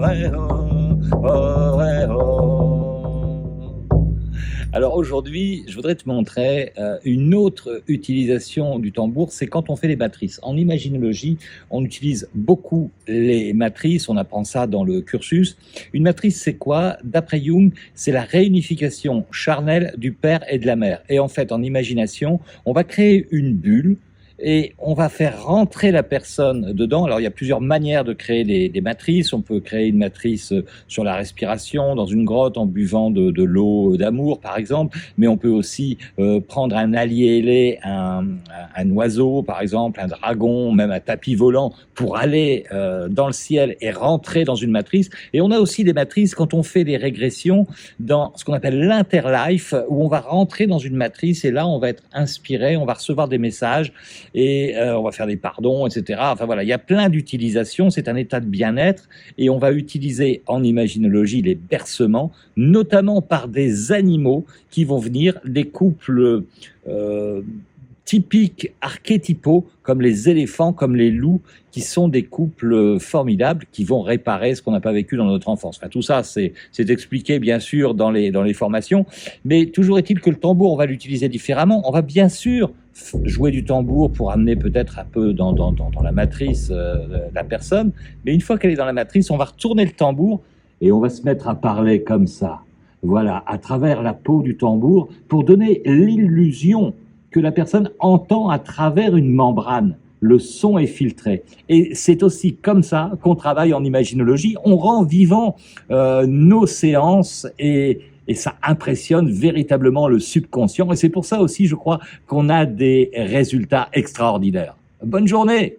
ouais, oh, ouais, oh. Alors aujourd'hui, je voudrais te montrer une autre utilisation du tambour, c'est quand on fait les matrices. En imaginologie, on utilise beaucoup les matrices, on apprend ça dans le cursus. Une matrice, c'est quoi? D'après Jung, c'est la réunification charnelle du père et de la mère. Et en fait, en imagination, on va créer une bulle et on va faire rentrer la personne dedans. Alors, il y a plusieurs manières de créer des matrices. On peut créer une matrice sur la respiration, dans une grotte, en buvant de l'eau d'amour, par exemple. Mais on peut aussi prendre un allié ailé, un oiseau, par exemple, un dragon, même un tapis volant, pour aller dans le ciel et rentrer dans une matrice. Et on a aussi des matrices quand on fait des régressions dans ce qu'on appelle l'interlife, où on va rentrer dans une matrice et là, on va être inspiré, on va recevoir des messages et on va faire des pardons, etc. Enfin voilà, il y a plein d'utilisations, c'est un état de bien-être et on va utiliser en imaginologie les bercements, notamment par des animaux qui vont venir, des couples typiques, archétypaux, comme les éléphants, comme les loups, qui sont des couples formidables, qui vont réparer ce qu'on n'a pas vécu dans notre enfance. Enfin, tout ça, c'est expliqué, bien sûr, dans les formations, mais toujours est-il que le tambour, on va l'utiliser différemment. On va bien sûr jouer du tambour pour amener peut-être un peu dans la matrice la personne, mais une fois qu'elle est dans la matrice, on va retourner le tambour et on va se mettre à parler comme ça. Voilà, à travers la peau du tambour, pour donner l'illusion que la personne entend à travers une membrane. Le son est filtré. Et c'est aussi comme ça qu'on travaille en imaginologie. On rend vivant nos séances et ça impressionne véritablement le subconscient. Et c'est pour ça aussi, je crois, qu'on a des résultats extraordinaires. Bonne journée!